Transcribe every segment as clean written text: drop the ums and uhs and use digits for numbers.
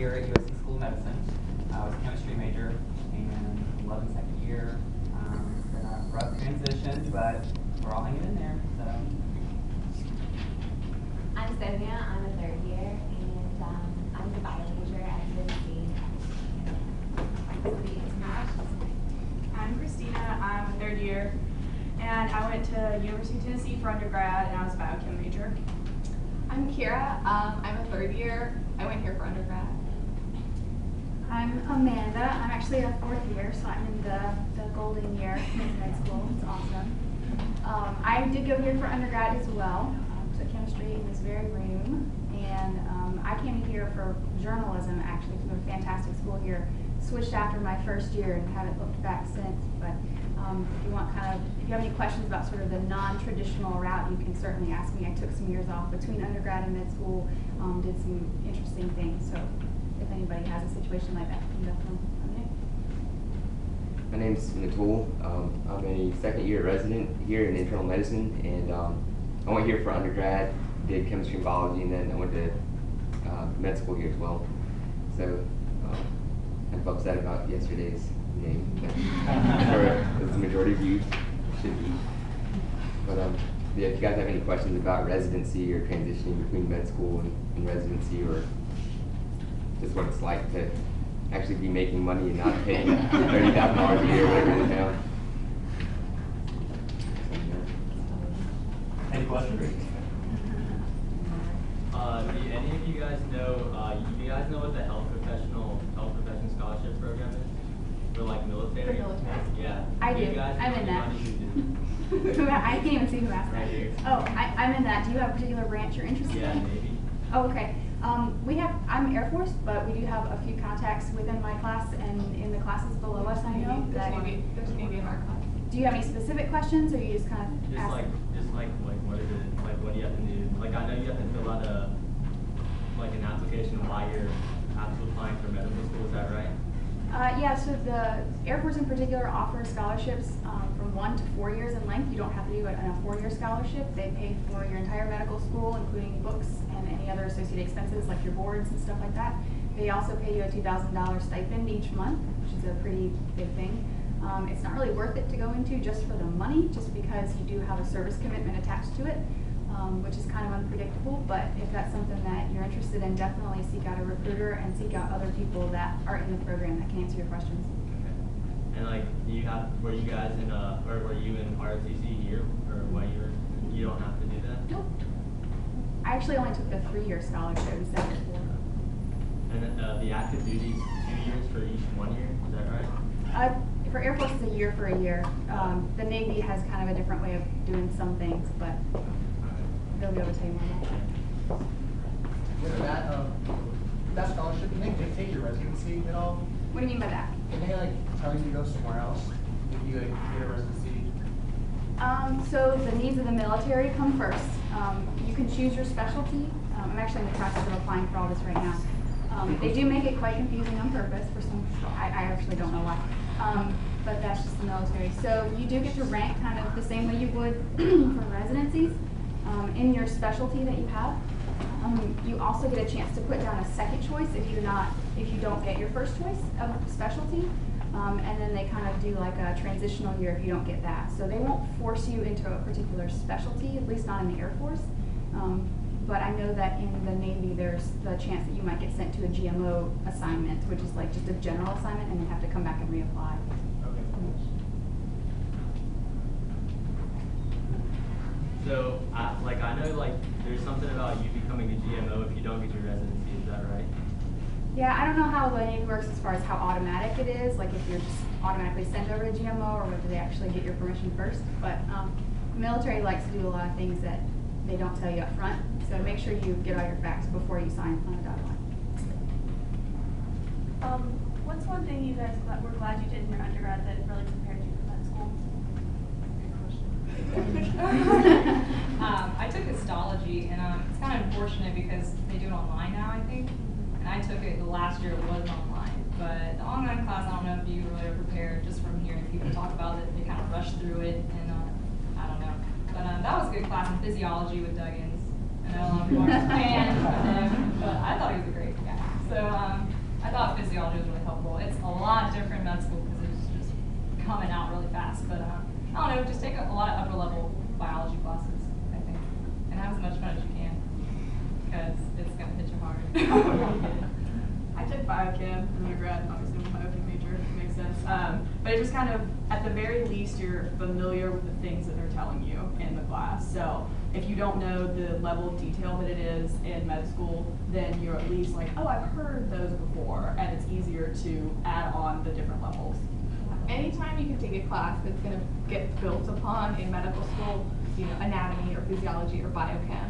here at USC School of Medicine. I was a chemistry major and loving second year. It's been a rough transition, but we're all hanging in there. So. I'm Sonia. I'm a third year, and I'm the bio major at USC. I'm Christina. I'm a third year, and I went to University of Tennessee for undergrad, and I was a biochem major. I'm Kira. I'm a third year. I went here for undergrad. I'm Amanda. I'm actually a fourth year, so I'm in the golden year in med school. It's awesome. I did go here for undergrad as well. Took chemistry in this very room, and I came here for journalism actually from a fantastic school here. Switched after my first year and haven't looked back since. But if you have any questions about sort of the non-traditional route, you can certainly ask me. I took some years off between undergrad and med school, did some interesting things. So if anybody has a situation like that, you can definitely come in. My name's Natul. I'm a second year resident here in internal medicine, and I went here for undergrad, did chemistry and biology, and then I went to med school here as well. So kind of upset about yesterday's game, as the majority of you should be. But yeah, if you guys have any questions about residency or transitioning between med school and residency, or just what it's like to actually be making money and not paying $30,000 a year or whatever it is now. Any questions? Do any of you guys know? Do you guys know what the health profession scholarship program is for like military? For military. Yeah. I do. You guys I'm in that. I can't even see who asked that. Right here. Oh, I'm in that. Do you have a particular branch you're interested Yeah, in? maybe. Oh, okay. I'm Air Force, but we do have a few contacts within my class and in the classes below us. I know that. There's maybe in our class. Do you have any specific questions, or you just kind of Just ask? like what is it? Like what do you have to do? Like I know you have to fill out an application why you're actually applying for medical school. Is that right? Yeah, so the Air Force in particular offers scholarships from 1 to 4 years in length. You don't have to do it on a 4-year scholarship. They pay for your entire medical school, including books and any other associated expenses like your boards and stuff like that. They also pay you a $2,000 stipend each month, which is a pretty big thing. It's not really worth it to go into just for the money, just because you do have a service commitment attached to it, which is kind of unpredictable. But if that's something that you're interested in, definitely seek out a recruiter and seek out other people that are in the program that can answer your questions. Okay. And like, were you guys in or were you in ROTC here, or you don't have to do that? Nope. I actually only took the 3-year scholarship instead of 4. And the active duties 2 years for each 1 year. Is that right? For Air Force, it's a year for a year. The Navy has kind of a different way of doing some things, but they'll be able to tell you more about that. With that scholarship, can they dictate your residency at all? What do you mean by that? Can they tell you to go somewhere else if you get a residency? So the needs of the military come first. You can choose your specialty. I'm actually in the process of applying for all this right now. They do make it quite confusing on purpose for some. I actually don't know why. But that's just the military. So you do get to rank kind of the same way you would for residencies in your specialty that you have. You also get a chance to put down a second choice if you don't get your first choice of specialty. And then they kind of do like a transitional year if you don't get that. So they won't force you into a particular specialty, at least not in the Air Force. But I know that in the Navy, there's the chance that you might get sent to a GMO assignment, which is like just a general assignment, and then have to come back and reapply. Okay. So, I know there's something about you becoming a GMO if you don't get your residency. Is that right? Yeah, I don't know how the Navy works as far as how automatic it is, like if you're just automatically sent over to GMO or whether they actually get your permission first. But the military likes to do a lot of things that they don't tell you up front. So make sure you get all your facts before you sign on the dotted line. What's one thing you guys were glad you did in your undergrad that really prepared you for med school? I took histology, and it's kind of unfortunate because they do it online now, I think. And I took it the last year, it was online. But the online class, I don't know if you really are prepared just from hearing people talk about it. They kind of rush through it, and I don't know. But that was a good class in physiology with Duggins. I know a lot of people aren't fans of him, but I thought he was a great guy. So I took biochem in undergrad, obviously I'm a biochem major, it makes sense. But it just kind of, at the very least, you're familiar with the things that they're telling you in the class. So if you don't know the level of detail that it is in med school, then you're at least like, oh, I've heard those before, and it's easier to add on the different levels. Anytime you can take a class that's going to get built upon in medical school, you know, anatomy or physiology or biochem,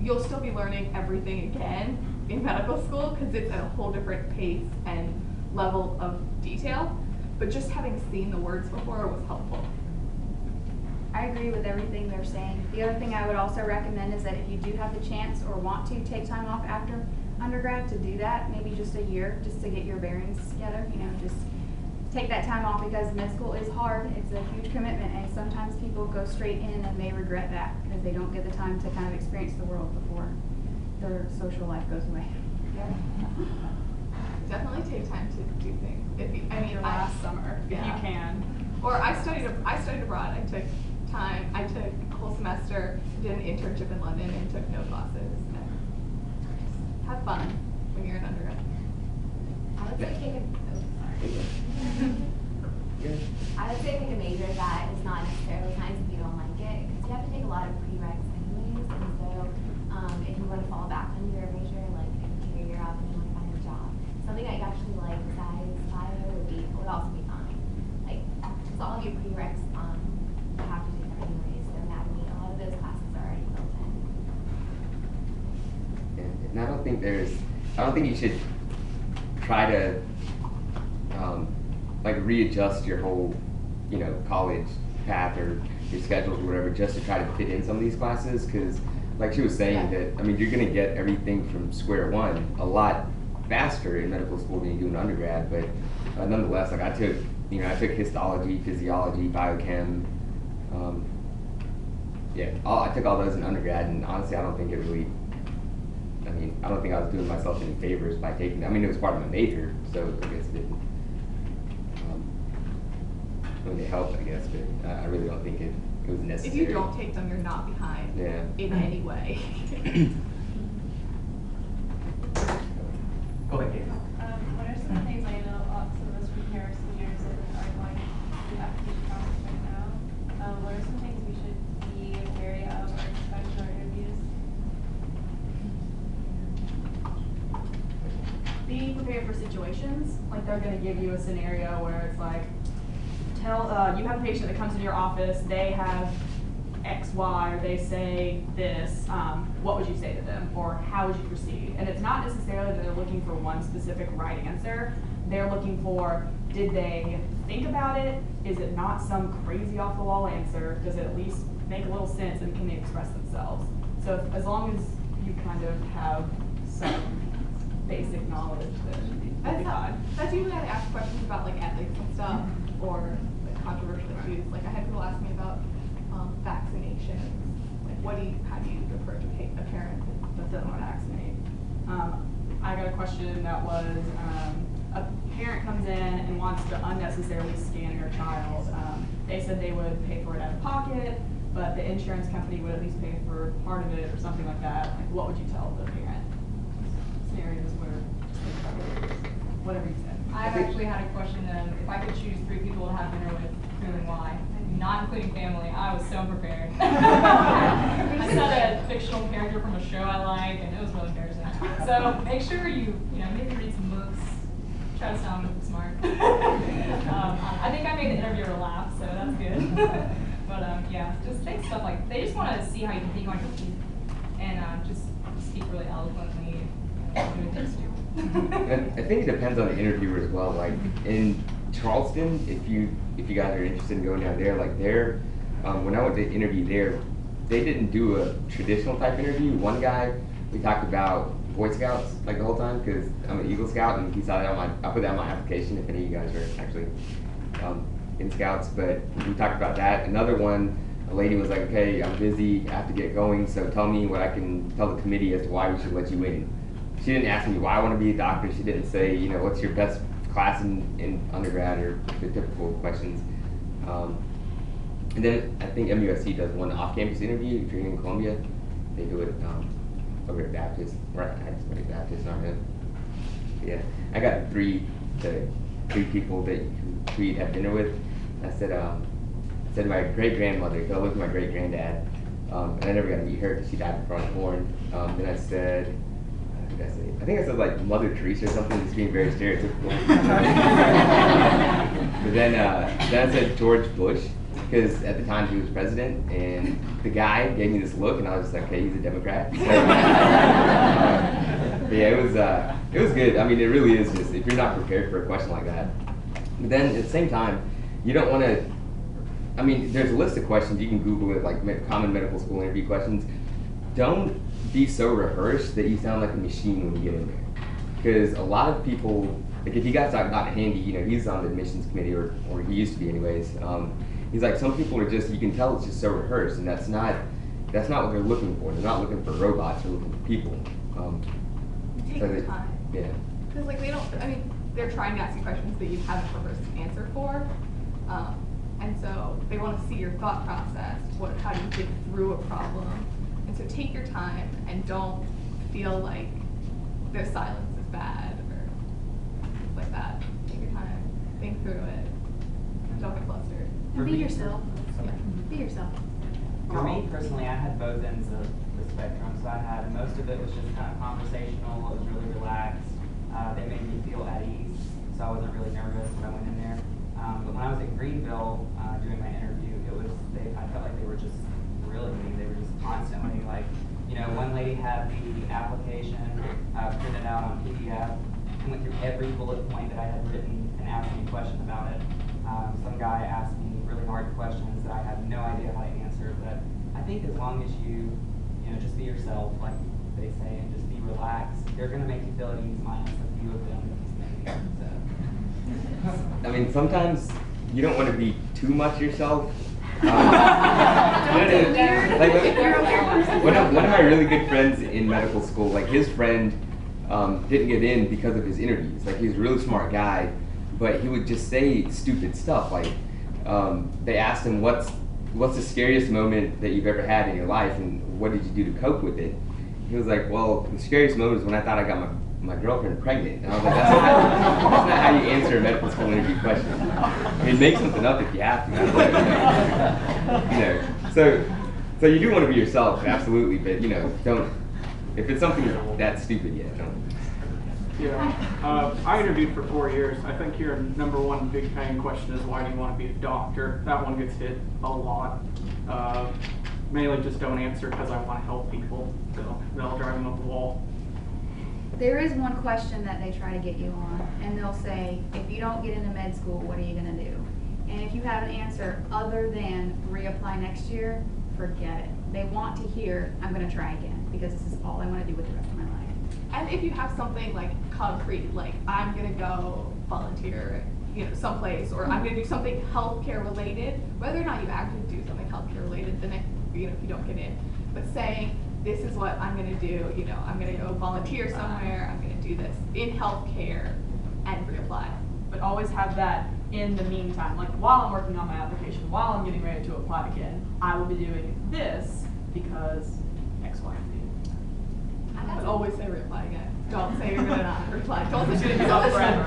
you'll still be learning everything again in medical school because it's at a whole different pace and level of detail. But just having seen the words before was helpful. I agree with everything they're saying. The other thing I would also recommend is that if you do have the chance or want to take time off after undergrad, to do that, maybe just a year, just to get your bearings together, you know, just take that time off, because med school is hard. It's a huge commitment, and sometimes people go straight in and they regret that because they don't get the time to kind of experience the world before their social life goes away. Yeah. Definitely take time to do things. If you, I mean, Your last summer, if yeah. you can. Or I studied abroad. I took time. I took a whole semester, did an internship in London, and took no classes. And have fun when you're an undergrad. I would say take a major that is not necessarily science if you don't like it, because you have to take a lot of prereqs anyways, and so if you want to fall back on your major, like take a year off and you want to find a job, something that you actually like besides bio would also be fine. Like, because all of your prereqs you have to take them anyways, so anatomy, a lot of those classes are already built in. And I don't think you should try to like readjust your whole, you know, college path or your schedules or whatever just to try to fit in some of these classes, because like she was saying, that I mean, you're going to get everything from square one a lot faster in medical school than you do in undergrad. But nonetheless, like I took histology, physiology, biochem. I took all those in undergrad, and honestly, I don't think I was doing myself any favors by taking them. I mean, it was part of my major, so I guess it didn't. It helped, I guess, but I really don't think it was necessary. If you don't take them, you're not behind in any way. Go ahead, Kate. What are some things I know some of us prepare seniors that are going through the application process right now? What are some things we should be wary of or expect in our interviews? Be prepared for situations. Like, they're going to give you a scenario where it's like, you have a patient that comes into your office, they have X, Y, or they say this, what would you say to them, or how would you proceed? And it's not necessarily that they're looking for one specific right answer. They're looking for, did they think about it? Is it not some crazy off the wall answer? Does it at least make a little sense, and can they express themselves? So as long as you kind of have some basic knowledge, then you'll be fine. That's usually how I ask questions about like ethics and stuff, or like controversial issues. Like I had people ask me about vaccinations. Like how do you approach a parent that doesn't want to vaccinate? I got a question that was, a parent comes in and wants to unnecessarily scan their child. They said they would pay for it out of pocket, but the insurance company would at least pay for part of it or something like that. Like, what would you tell the parent? Scenarios where, whatever you said. I've actually had a question if I could choose 3 people to have dinner with, who and why? Not including family. I was so prepared. I said a fictional character from a show I like, and it was really embarrassing. So make sure you maybe read some books, try to sound smart. I think I made the interviewer laugh, so that's good. But yeah, just think stuff like, they just want to see how you can think on your feet, and just speak really eloquently, doing things too. I think it depends on the interviewer as well. Like in Charleston, if you guys are interested in going down there, like there, when I went to interview there, they didn't do a traditional type interview. One guy, we talked about Boy Scouts like the whole time, because I'm an Eagle Scout, and he saw that I put that on my application if any of you guys are actually in Scouts. But we talked about that. Another one, a lady was like, okay, I'm busy, I have to get going, so tell me what I can tell the committee as to why we should let you in. She didn't ask me why I want to be a doctor. She didn't say, what's your best class in undergrad, or the typical questions. And then I think MUSC does one off-campus interview. If you're in Columbia, they do it over at Baptist. Right, I just went to Baptist, not him. Yeah, I got three people that we had dinner with. I said my great grandmother, because I lived with my great granddad, and I never got to meet her because she died before I was born. Then I said, what did I say? I think I said like Mother Teresa or something, just being very stereotypical. But then I said George Bush, because at the time he was president, and the guy gave me this look, and I was just like, okay, he's a Democrat. So, yeah, it was good. I mean, it really is just, if you're not prepared for a question like that. But then at the same time, you don't want to, I mean, there's a list of questions, you can Google it, like common medical school interview questions. Don't be so rehearsed that you sound like a machine when you get in there. Because a lot of people, like if you guys talk about Handy, you know, he's on the admissions committee, or he used to be anyways. He's like, some people are just, you can tell it's just so rehearsed, and that's not what they're looking for. They're not looking for robots, they're looking for people. Take so your time. Yeah. Because like they're trying to ask you questions that you haven't rehearsed an answer for. And so they want to see your thought process, how do you think through a problem. And so take your time and don't feel like their silence is bad or things like that. Take your time, think through it, and don't get flustered. And be me- yourself. Yeah. Be yourself. For me personally, I had both ends of the spectrum. So I had, most of it was just kind of conversational. It was really relaxed. They made me feel at ease, so I wasn't really nervous when I went in there. But when I was at Greenville doing my interview, I felt like they were just grilling me. They were just constantly like, you know, one lady had the application printed out on PDF and went through every bullet point that I had written and asked me a question about it. Some guy asked me really hard questions that I had no idea how to answer, but I think as long as you just be yourself, like they say, and just be relaxed, they're going to make you feel at ease, minus a few of them. I mean, sometimes you don't want to be too much yourself. One of my really good friends in medical school, like his friend didn't get in because of his interviews. Like he was a really smart guy, but he would just say stupid stuff. Like they asked him, what's the scariest moment that you've ever had in your life, and what did you do to cope with it? He was like, well, the scariest moment is when I thought I got my girlfriend pregnant. And I was like, that's not how you answer a medical school interview question. I mean, make something up if you have to. You know, so you do want to be yourself, absolutely, but you know, don't, if it's something that stupid, don't. Yeah, I interviewed for 4 years. I think your number one big paying question is, why do you want to be a doctor? That one gets hit a lot. Mainly just don't answer because I want to help people. They'll drive them up the wall. There is one question that they try to get you on, and they'll say, if you don't get into med school, what are you going to do? And if you have an answer other than reapply next year, forget it. They want to hear, I'm going to try again, because this is all I want to do with the rest of my life. And if you have something like concrete, like I'm gonna go volunteer, someplace, or I'm gonna do something healthcare related, whether or not you actually do something healthcare related, then if you don't get in, but saying this is what I'm gonna do, I'm gonna go volunteer somewhere, I'm gonna do this in healthcare, and reapply. But always have that in the meantime, like while I'm working on my application, while I'm getting ready to apply again, I will be doing this because X, Y, and Z. But always say reapply again. Don't say you're gonna not reply. Don't say you're gonna go forever.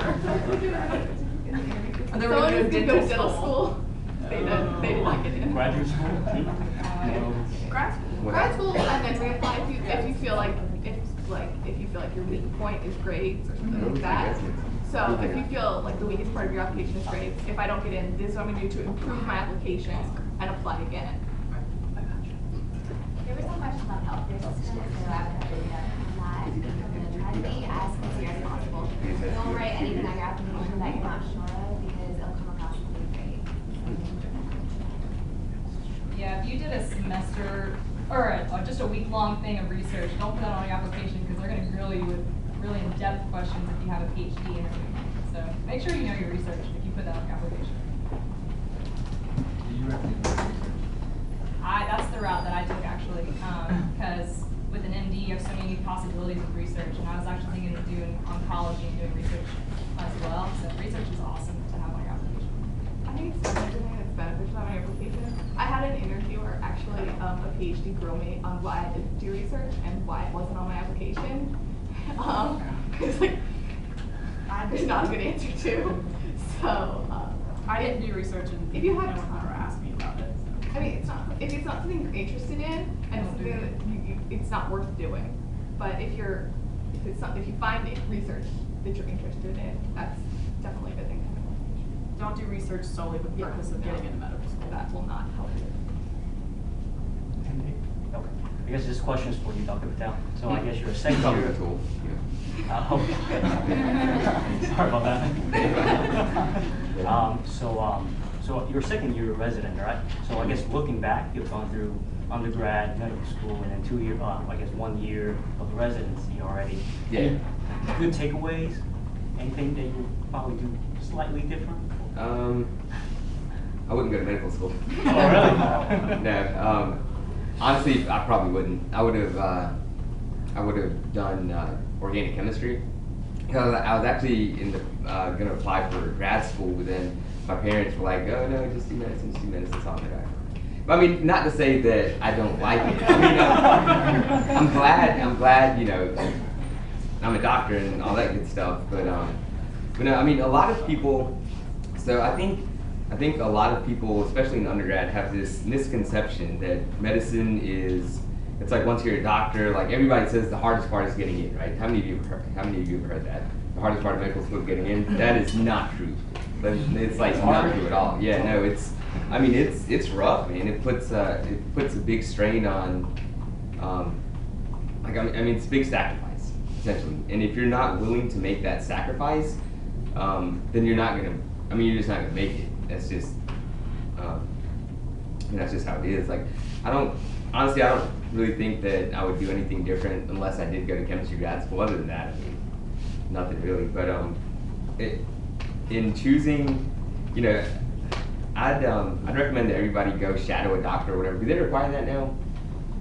And then we're Someone gonna who did do go to dental school, they did not get in. Graduate school? Grad school, and then reapply if you feel like your weak point is grades or something like that. So if you feel like the weakest part of your application is grades, if I don't get in, this is what I'm gonna do to improve my application and apply again. There were some questions on healthcare systems, so I would have to on that. Try to be as sincere as possible. Don't write anything on your application that you're not sure of, because it'll come across as being great. Yeah, if you did a semester or just a week-long thing of research, don't put that on your application because they're going to grill you with really in-depth questions if you have a PhD interview. So make sure you know your research if you put that on your application. Do you recommend research? That's the route that I took actually, because with an MD you have so many possibilities of research, and I was actually thinking of doing oncology and doing research as well. So research is awesome to have on your application. I think it's everything that's beneficial on my application. I had an interviewer actually a PhD grill me on why I didn't do research and why it wasn't on my application. It's like, there's not a good answer to. So, I didn't do research and if you no have one ever asked me about it. So. I mean, if it's not something you're interested in, and Don't do something that it's not worth doing. But if you find research that you're interested in, that's definitely a good thing to have. Don't do research solely for the Yeah, purpose of no. getting into medical school. That will not help you. Okay. I guess this question is for you, Dr. Patel. So I guess you're a second Probably year. a tool. Sorry about that. So you're a second year resident, right? So I guess looking back, you've gone through undergrad, medical school, and then 2 year, I guess 1 year of residency already. Yeah. Any good takeaways? Anything that you probably do slightly different? I wouldn't go to medical school. Oh, really? No. Honestly, I probably wouldn't. I would have done organic chemistry. Because I was actually gonna apply for grad school, but then my parents were like, "Oh no, just do medicine, it's all right." But I mean, not to say that I don't like it. I mean, I'm glad, you know, I'm a doctor and all that good stuff. But no, I mean, a lot of people. So I think a lot of people, especially in undergrad, have this misconception that medicine is. It's like once you're a doctor, like everybody says the hardest part is getting in, right? How many of you have heard that? The hardest part of medical school is getting in? That is not true. But it's like not true at all. Yeah, no, it's rough, man. It puts a big strain on, it's a big sacrifice, essentially. And if you're not willing to make that sacrifice, then you're just not gonna make it. That's just how it is. Like, I don't really think that I would do anything different unless I did go to chemistry grad school. Other than that, I mean, nothing really. But in choosing, you know, I'd recommend that everybody go shadow a doctor or whatever. Do they require that now?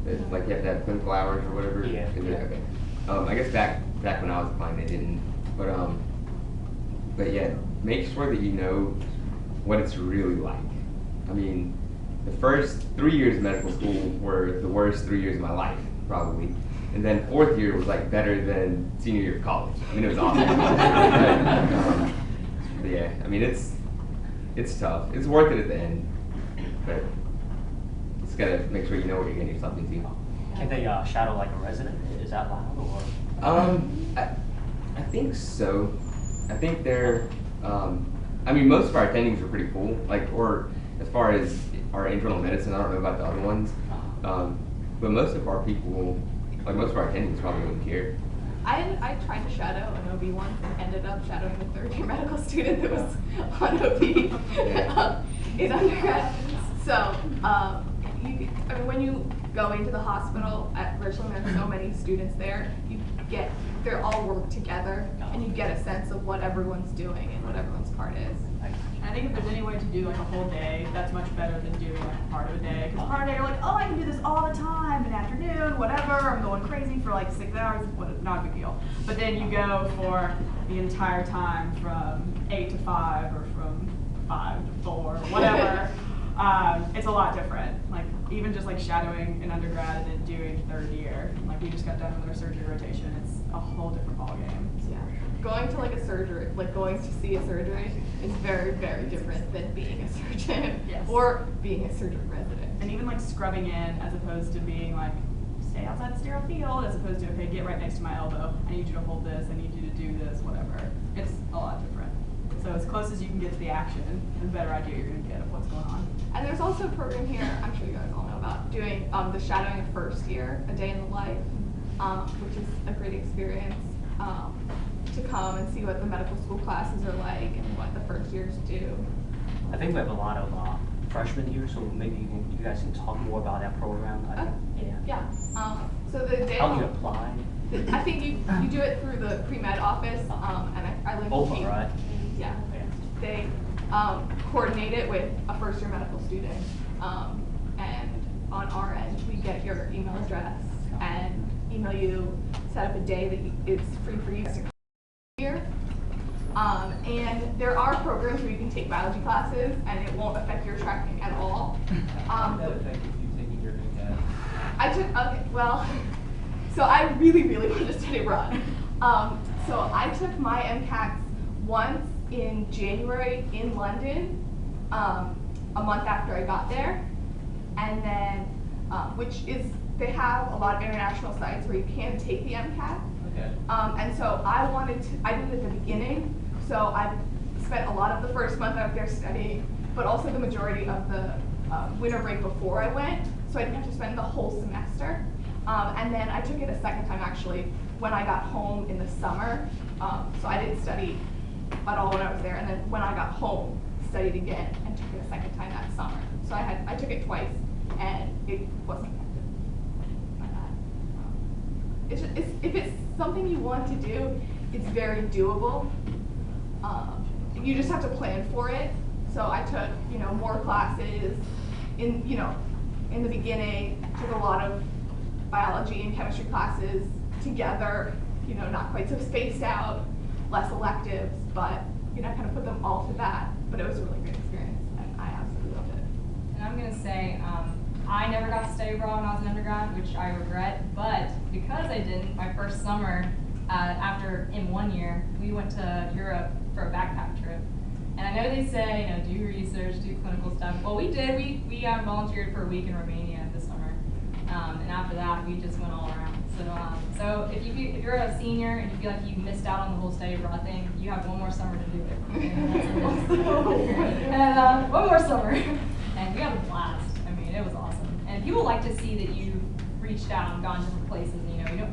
That, like, you have to have clinical hours or whatever? Yeah. Okay. I guess back when I was applying, they didn't. But yeah, make sure that you know what it's really like. I mean, the first 3 years of medical school were the worst 3 years of my life, probably. And then fourth year was like better than senior year of college. I mean, it was awesome. But yeah, I mean, it's tough. It's worth it at the end, but just gotta make sure you know what you're getting yourself into. Can they shadow like a resident? Is that allowed or? I think so. I think they're. Most of our attendings were pretty cool. Like, or as far as our internal medicine, I don't know about the other ones, but most of our people, like most of our attendings, probably wouldn't care. I tried to shadow an OB once and ended up shadowing a third-year medical student that was on OB in undergrad. So, when you go into the hospital at Richland, there's so many students there. They're all work together, and you get a sense of what everyone's doing and what everyone's part is. I think if there's any way to do like a whole day, that's much better than doing like part of a day. Because part of a day you're like, oh, I can do this all the time, in the afternoon, whatever. I'm going crazy for like 6 hours, not a big deal. But then you go for the entire time from 8 to 5 or from 5 to 4, whatever. It's a lot different. Like even just like shadowing an undergrad and then doing third year. Like we just got done with our surgery rotation. It's a whole different ballgame. Yeah. Going to like a surgery, like going to see a surgery is very, very different than being a surgeon or being a surgeon resident. And even like scrubbing in as opposed to being like, stay outside the sterile field, as opposed to, okay, get right next to my elbow. I need you to hold this, I need you to do this, whatever. It's a lot different. So as close as you can get to the action, the better idea you're gonna get of what's going on. And there's also a program here, I'm sure you guys all know about, doing the shadowing of first year, a day in the life, which is a great experience. To come and see what the medical school classes are like and what the first years do. I think we have a lot of freshmen here, so maybe you guys can talk more about that program. Yeah. So the day. How do you apply? I think you do it through the pre-med office, and I live Open, in right? Yeah. They coordinate it with a first-year medical student, and on our end, we get your email address and email you, set up a day that it's free for you to come here. And there are programs where you can take biology classes, and it won't affect your tracking at all. How would that affect if you taking your new test? I took, okay, well, so I really, really wanted to study abroad. So I took my MCATs once in January in London, a month after I got there. And then, which is, they have a lot of international sites where you can take the MCAT. Okay. And so I did it at the beginning, so I spent a lot of the first month out there studying, but also the majority of the winter break before I went, so I didn't have to spend the whole semester. And then I took it a second time actually when I got home in the summer, so I didn't study at all when I was there, and then when I got home, studied again and took it a second time that summer. So I took it twice, and it wasn't affected by that. It's just, if it's something you want to do, it's very doable. You just have to plan for it. So I took, more classes in the beginning, took a lot of biology and chemistry classes together, not quite so spaced out, less electives, but, kind of put them all to that. But it was a really great experience, and I absolutely loved it. And I'm going to say, I never got to study abroad when I was an undergrad, which I regret, but because I didn't, my first summer, in 1 year, we went to Europe for a backpack trip. And I know they say, do research, do clinical stuff. Well, we did. We volunteered for a week in Romania this summer. And after that, we just went all around. So if you're a senior and you feel like you missed out on the whole study abroad thing, you have one more summer to do it. And one more summer. And we had a blast. I mean, it was awesome. And people like to see that you've reached out and gone different places.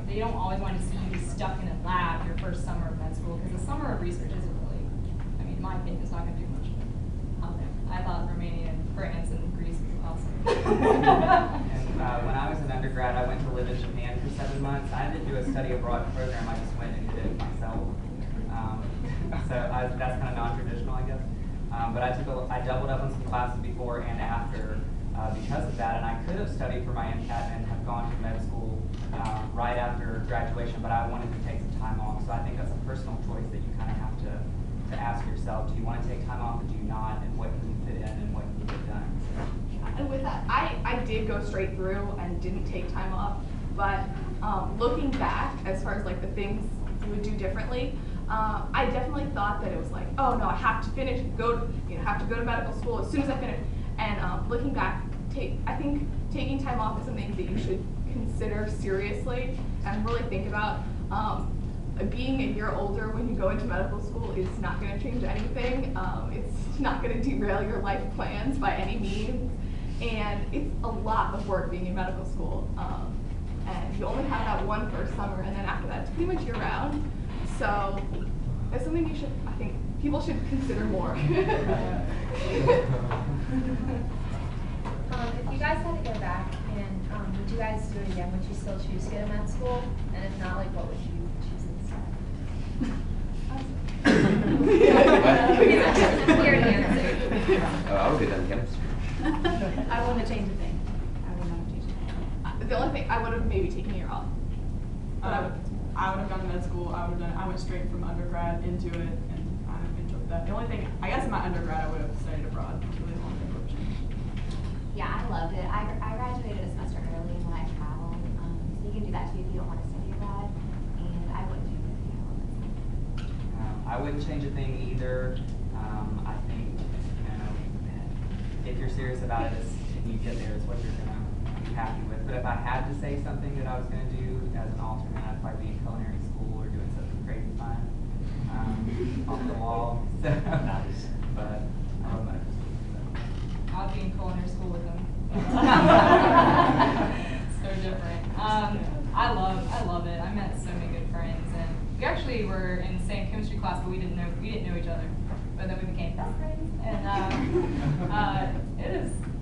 They don't always want to see you stuck in a lab your first summer of med school, because the summer of research isn't really, in my opinion, it's not going to do much. I thought Romania and France and Greece was awesome. And when I was an undergrad, I went to live in Japan for 7 months. I didn't do a study abroad program, I just went and did it myself. That's kind of non-traditional, I guess. But I doubled up on some classes before and after because of that, and I could have studied for my MCAT and have gone to med school right after graduation, but I wanted to take some time off. So I think that's a personal choice that you kind of have to ask yourself: do you want to take time off, or do you not, and what can you fit in and what can you get done? And with that, I did go straight through and didn't take time off, but looking back, as far as like the things you would do differently, I definitely thought that it was like, oh no, I have to finish, have to go to medical school as soon as I finish. And looking back, I think taking time off is something that you should consider seriously and really think about. Being a year older when you go into medical school is not going to change anything. It's not going to derail your life plans by any means. And it's a lot of work being in medical school. And you only have that one first summer, and then after that, it's pretty much year-round. So it's something I think people should consider more. If you guys had to go back, and would you guys do it again? Would you still choose to go to med school? And if not, like, what would you choose instead? Weird answer. I would get done chemistry. I wouldn't have changed a thing. I would not have changed a thing. The only thing, I would have maybe taken a year off. But I would have gone to med school. I went straight from undergrad into it, and I enjoyed that. The only thing, I guess in my undergrad, I would have studied abroad. It was really long to Yeah, I loved it. I graduated a semester early when I traveled, so you can do that too if you don't want to study abroad. And I wouldn't change anything. I wouldn't change a thing either. I think, if you're serious about it, and you get there, it's what you're going to be happy with. But if I had to say something that I was going to do as an alternate, I'd probably be in culinary school or doing something crazy fun off the wall. So, Nice. But I love medical school. So. I'll be in culinary school with them. So different. I love it. I met so many good friends, and we actually were in the same chemistry class, but we didn't know each other. But then we became best friends, and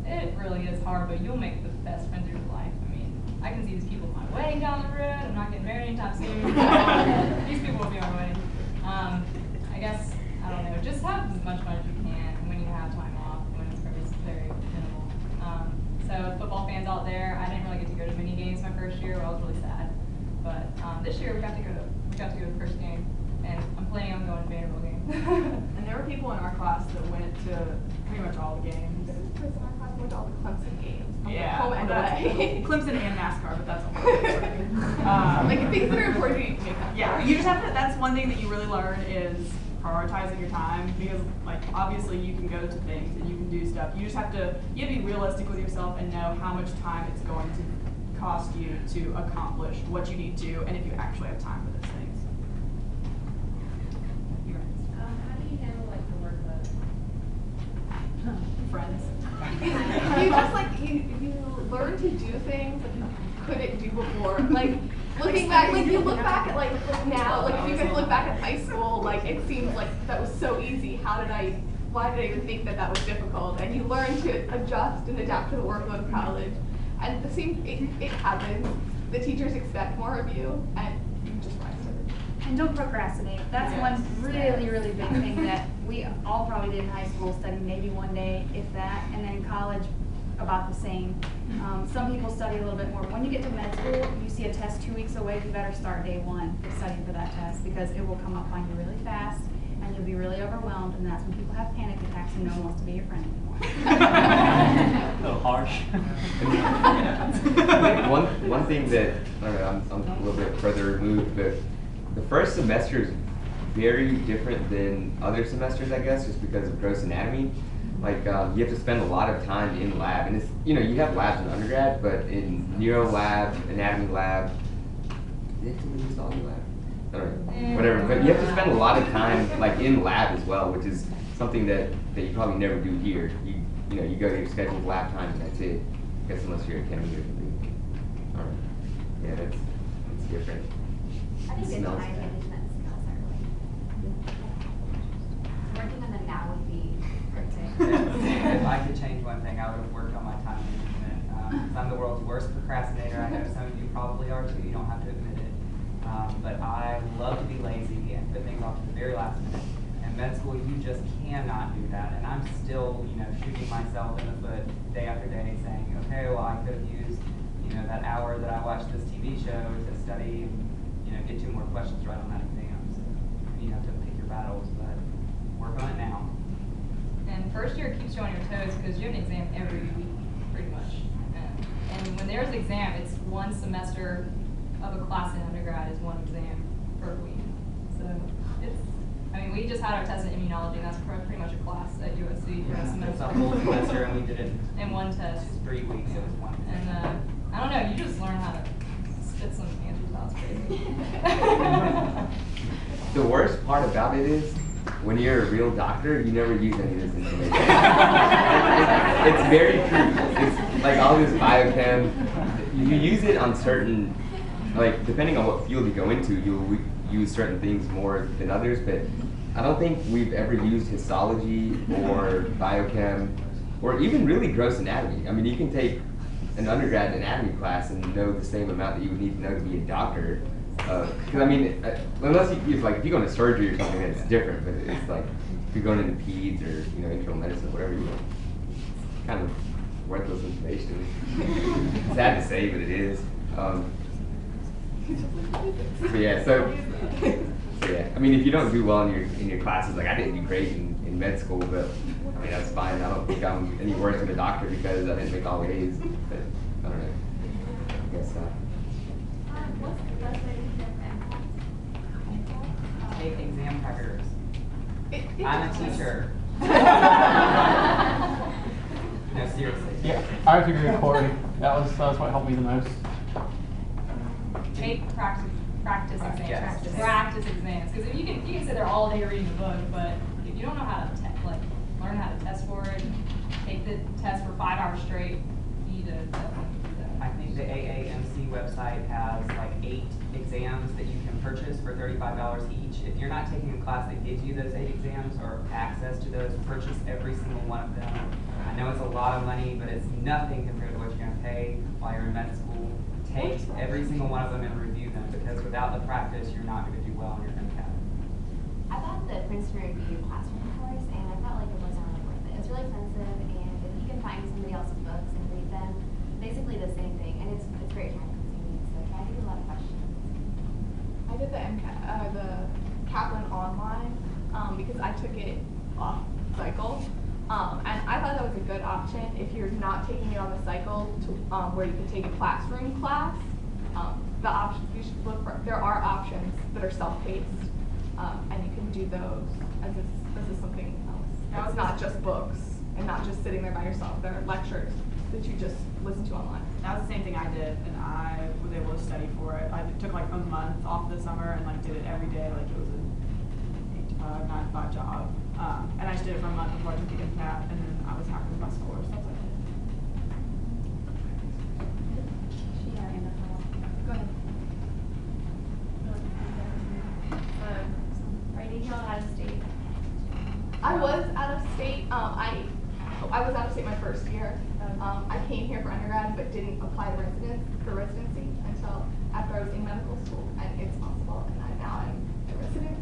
it really is hard, but you'll make the best friends of your life. I mean, I can see these people at my wedding down the road. I'm not getting married anytime soon. These people will be on my wedding. I guess, I don't know, just have as much fun as you can when you have time off, when it's very minimal. So football fans out there, I didn't really get to go to many games my first year. I was really sad. But this year we got to go to the first game, and I'm planning on going to Vanderbilt game. And there were people in our class that went to pretty much all the games. There was a person in our class that went to all the Clemson games. I'm like, Yeah, home and away. Clemson and NASCAR, but that's a whole other story. Like things that are important, you need to make up. Yeah, for. you just have to, that's one thing that you really learn is prioritizing your time, because like obviously you can go to things and you can do stuff. You just have to, you have to be realistic with yourself and know how much time it's going to cost you to accomplish what you need to, and if you actually have time for those things. You're right. How do you handle like the workload? Friends. You just like you learn to do things that you couldn't do before. Like looking back, like you look back at like now, like if you guys look back at high school, like it seems like that was so easy. Why did I even think that was difficult? And you learn to adjust and adapt to the workload of college. And the same, it happens. The teachers expect more of you, and you just rise to it. And don't procrastinate. That's Yes. one really, really big thing that we all probably did in high school, study maybe one day, if that, and then in college, about the same. Some people study a little bit more. When you get to med school, you see a test 2 weeks away, you better start day one studying for that test, because it will come up on you really fast, and you'll be really overwhelmed, and that's when people have panic attacks and no one wants to be your friend anymore. A little harsh. I think one thing that, I don't know, I'm a little bit further removed, but the first semester is very different than other semesters, I guess, just because of gross anatomy. Like, you have to spend a lot of time in lab, and it's, you know, you have labs in undergrad, but in neuro lab, anatomy lab, do you have to do histology lab? I don't know, whatever, but you have to spend a lot of time, like, in lab as well, which is something that you probably never do here. You know, you go to your scheduled lab time and that's it. I guess unless you're a chemist or something. I don't know. Yeah, it's different. I think It good smells time bad. management skills are really, working on them now would be great. If I could change one thing, I would have worked on my time management. 'Cause I'm the world's worst procrastinator. I know some of you probably are too. You don't have to admit it. But I love to be lazy and put things off to the very last minute. In med school, you just cannot do that. And I'm still, you know, shooting myself in the foot day after day, saying, okay, well, I could have used, you know, that hour that I watched this TV show to study, you know, get 2 more questions right on that exam. So you have to pick your battles, but work on it now. And first year keeps you on your toes because you have an exam every week, pretty much. And when there's an exam, it's one semester of a class in undergrad is one exam per week. So it's, I mean, we just had our test in immunology, and that's pretty much a class at USC for a It's a semester. whole semester, and we did it And one test. 3 weeks. It was one. And I don't know, you just learn how to spit some answers out. It's crazy. The worst part about it is, when you're a real doctor, you never use any of this information. It's very true. It's like all this biochem, you use it on certain, like depending on what field you go into, you'll use certain things more than others, but I don't think we've ever used histology or biochem, or even really gross anatomy. I mean, you can take an undergrad anatomy class and know the same amount that you would need to know to be a doctor. Because I mean, unless you like if you go into surgery or something, that's different. But it's like if you're going into peds or internal medicine, whatever you want, it's kind of worthless information. It's sad to say, but it is. So yeah. I mean, if you don't do well in your classes, like I didn't do great in med school, but I mean that's fine. I don't think I'm any worse than a doctor because I didn't make all A's. But I don't know. I guess. What's the best way to get them? Take exam preppers. It I'm a does. teacher. No, seriously. Yeah, I have to agree with Corey. That's what helped me the most. Take practice exams. Yes. Practice exams. Because if you can sit there all day reading the book, but if you don't know how to learn how to test for it, take the test for 5 hours straight, you need to definitely do that. I think the AAMC website has like 8 exams that you can purchase for $35 each. If you're not taking a class that gives you those 8 exams or access to those, purchase every single one of them. I know it's a lot of money, but it's nothing compared to what you're going to pay while you're in med school. Take every single one of them and review them, because without the practice, you're not going to do well in your MCAT. I bought the Princeton Review classroom course, and I felt like it wasn't really worth it. It's really expensive, and if you can find somebody else's books and read them, basically the same thing, and it's very time consuming, so try to get a lot of questions. I did the Kaplan online because I took it off cycle, and I thought that was is a good option if you're not taking it on the cycle to, where you can take a classroom class. The option you should look for, there are options that are self-paced, and you can do those as this is something else. It's not just books and not just sitting there by yourself. There are lectures that you just listen to online. That was the same thing I did, and I was able to study for it. I took like a month off the summer and like did it every day, like it was an 8 to 5, 9 to 5 job. And I just did it for a month before I took the MCAT, and then I was happy with my scores. That's what I did. Go ahead. Right, you know, out of state. I was out of state. I was out of state my first year. I came here for undergrad, but didn't apply to residency until after I was in medical school, and it's possible. And now I'm a resident.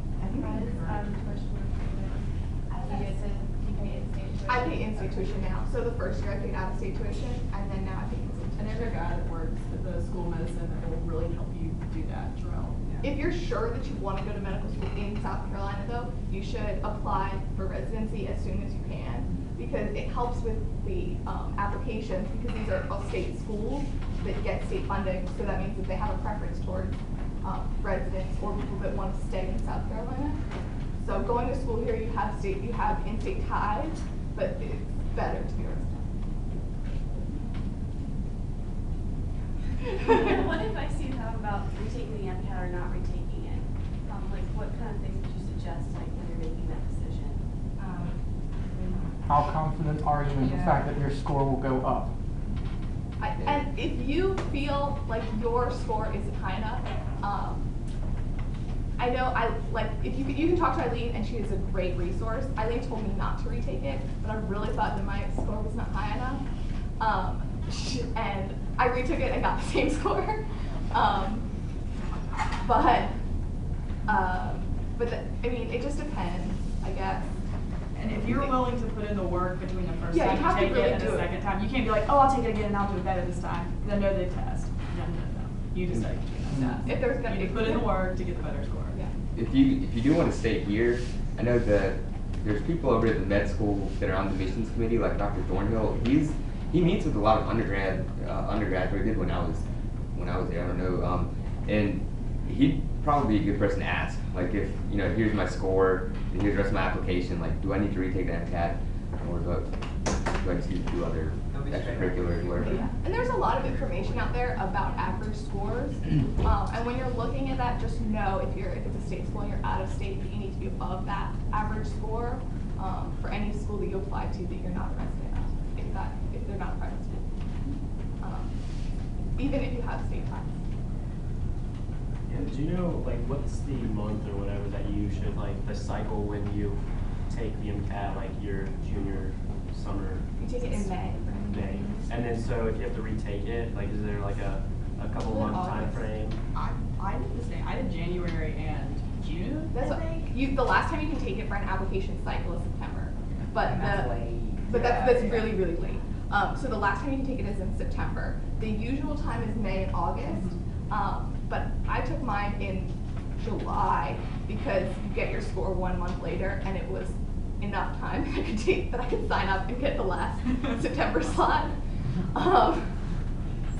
I pay in-state tuition now. So the first year I paid out-of-state tuition, and then now I pay in-state tuition. And there's a guy that works at the school of medicine that will really help you do that, Terrell. If you're sure that you want to go to medical school in South Carolina, though, you should apply for residency as soon as you can, because it helps with the applications, because these are all state schools that get state funding, so that means that they have a preference towards residents or people that want to stay in South Carolina. So going to school here, you have in-state ties, but it's better to be a resident. What advice do you have about retaking the MCAT or not retaking it? Like, what kind of things would you suggest, like, when you're making that decision? How confident are you in the fact that your score will go up? And if you feel like your score isn't high enough, I know if you can talk to Eileen, and she is a great resource. Eileen told me not to retake it, but I really thought that my score was not high enough. And I retook it and got the same score. I mean, it just depends, I guess. And if you're willing to put in the work between the first Yeah, time you have you to take really it and do the it. second time, you can't be like, oh, I'll take it again and I'll do it better this time. Then no, they test. No. You decide between those tests. If there's gonna You be put in the work to get the better score. Yeah. If you do want to stay here, I know that there's people over at the med school that are on the admissions committee, like Dr. Thornhill. He meets with a lot of undergrads, or he did when I was there. I don't know, and he'd probably be a good person to ask. Like, if here's my score, and here's the rest of my application. Like, do I need to retake the MCAT, or do I just need to do other extracurriculars, whatever? Yeah. And there's a lot of information out there about average scores. And when you're looking at that, just know if it's a state school and you're out of state, that you need to be above that average score for any school that you apply to that you're not a resident of, if they're not a private school. Even if you have state ties. And do you know, like, what's the month or whatever that you should, like, the cycle when you take the MCAT, like your junior summer? You take it in May. May. And then, so if you have to retake it, like, is there like a couple month time frame? I did the same. I did January and June. That's I think. the last time you can take it for an application cycle is September. But And that's late. But that's really, really late. So the last time you can take it is in September. The usual time is May and August. But I took mine in July because you get your score 1 month later, and it was enough time that I could sign up and get the last September slot.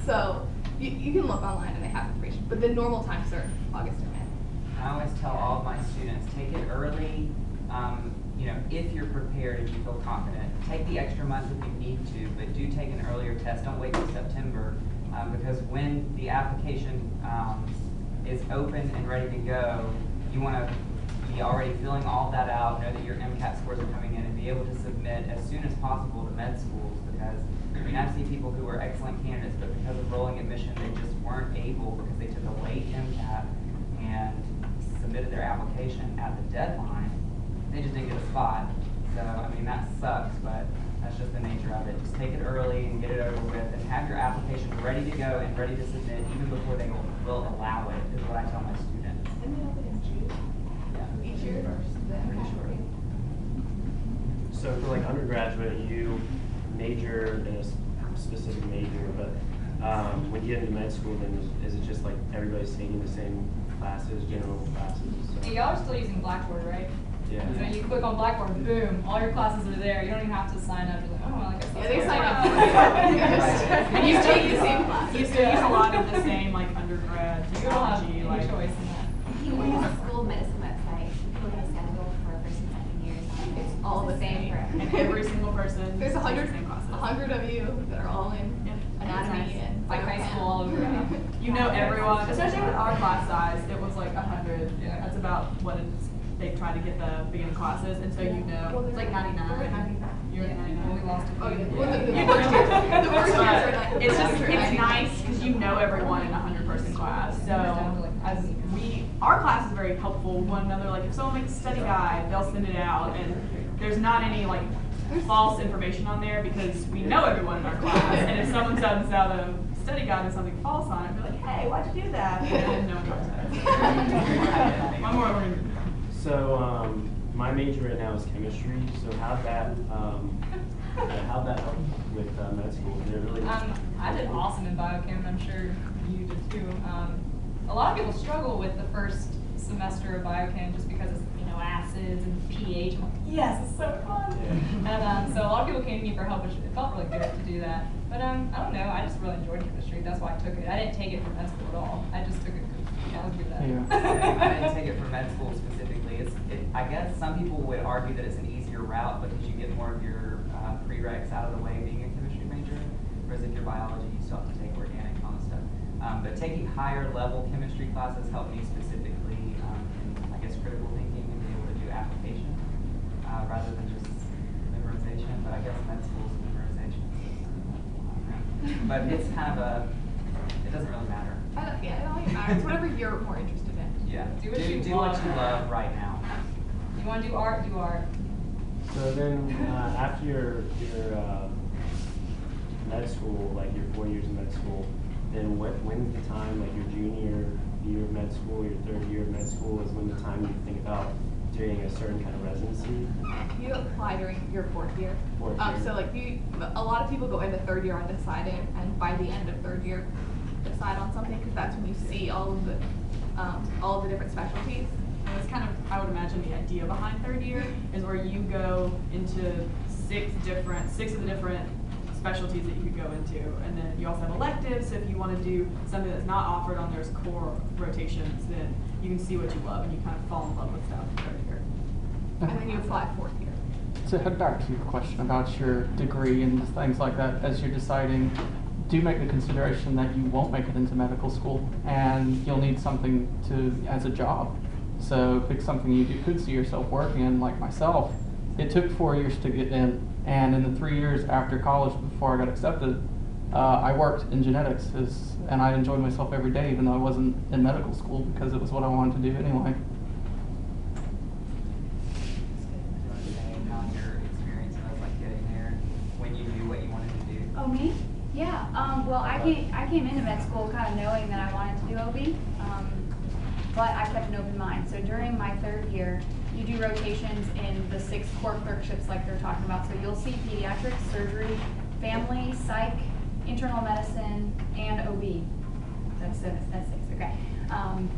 So you can look online and they have information, but the normal times are August and May. I always tell all of my students, take it early. If you're prepared and you feel confident, take the extra month if you need to, but do take an earlier test. Don't wait till September, because when the application is open and ready to go, you want to be already filling all that out, know that your MCAT scores are coming in, and be able to submit as soon as possible to med schools, because I see people who are excellent candidates, but because of rolling admission, they just weren't able, because they took a late MCAT and submitted their application at the deadline, they just didn't get a spot. So, that sucks, but that's just the nature of it. Just take it early and get it over with, and have your application ready to go and ready to submit even before they will allow it, is what I tell my students. And they open in June? Yeah. Each year? Pretty sure. So for like undergraduate, you major in a specific major, but when you get into med school, then is it just like everybody's taking the same classes, general classes? So? Y'all are still using Blackboard, right? Yeah. So you click on Blackboard, boom, all your classes are there. You don't even have to sign up. You're like, oh, I guess Yeah, that's they good. sign up for it. And you Just still take use the same classes. You still use a lot of the same like undergrad You don't have technology, any like. choice in that. If you use the school medicine website, you look at the schedule for first and second years, it's all the same for And everyone. every single person There's takes the 100, same classes. 100 of you that are all in Yeah. anatomy Nice. and Like high biochem. school all over again. You know everyone, especially with our class size, it was like 100. Yeah. That's about what they try to get the beginning classes, and so you know. It's like 99. You're at 99. Well, we lost a few. Oh, yeah. Yeah. Well, the You worst know. years- the worst years are But like- it's just, worst are it's 99. nice because you know everyone in a 100-person class. So Down to, like, as our class is very helpful with one another. Like if someone makes a study guide, they'll send it out, and there's not any like false information on there because we know everyone in our class. And if someone sends out a study guide with something false on it, we're like, hey, why'd you do that? And no one talks about it. One more learning. So my major right now is chemistry. So how'd that help with med school? Did it really? I did awesome in biochem, and I'm sure you did too. A lot of people struggle with the first semester of biochem just because it's, you know, acids and pH. I'm like, yes, it's so fun. Yeah. And so a lot of people came to me for help, which it felt really good to do that. But I don't know, I just really enjoyed chemistry. That's why I took it. I didn't take it for med school at all. I just took it because I was good at it. I didn't take it for med school specifically. I guess some people would argue that it's an easier route because you get more of your prereqs out of the way being a chemistry major. Whereas if you're biology, you still have to take organic and all this stuff. But taking higher level chemistry classes helped me specifically in, I guess, critical thinking and being able to do application rather than just memorization. But I guess med school is memorization. But it's kind of it doesn't really matter. Yeah, it only matters. Whatever you're more interested in. Yeah. Do what you do what want. you love right now. You want to do art, do art. So then after your med school, like your 4 years of med school, then when's the time, like your junior year of med school, your third year of med school, is when the time you think about doing a certain kind of residency? You apply during your fourth year. Fourth year. So like a lot of people go into third year undecided, and by the end of third year, decide on something because that's when you see all of the different specialties. And it's kind of, I would imagine the idea behind third year is where you go into six of the different specialties that you could go into. And then you also have electives, so if you want to do something that's not offered on those core rotations, then you can see what you love and you kind of fall in love with stuff in third year. And then you apply fourth year. To head back to your question about your degree and things like that, as you're deciding, do make the consideration that you won't make it into medical school and you'll need something as a job. So pick something you could see yourself working in, like myself. It took 4 years to get in, and in the 3 years after college before I got accepted, I worked in genetics, and I enjoyed myself every day, even though I wasn't in medical school, because it was what I wanted to do anyway. How your experience was like getting there when you knew what you wanted to do. Oh, me? Yeah. Well, I came into med school kind of knowing that I wanted to do OB, but I kept an open mind. So during my third year, you do rotations in the 6 core clerkships like they're talking about. So you'll see pediatrics, surgery, family, psych, internal medicine, and OB. That's 6. Okay.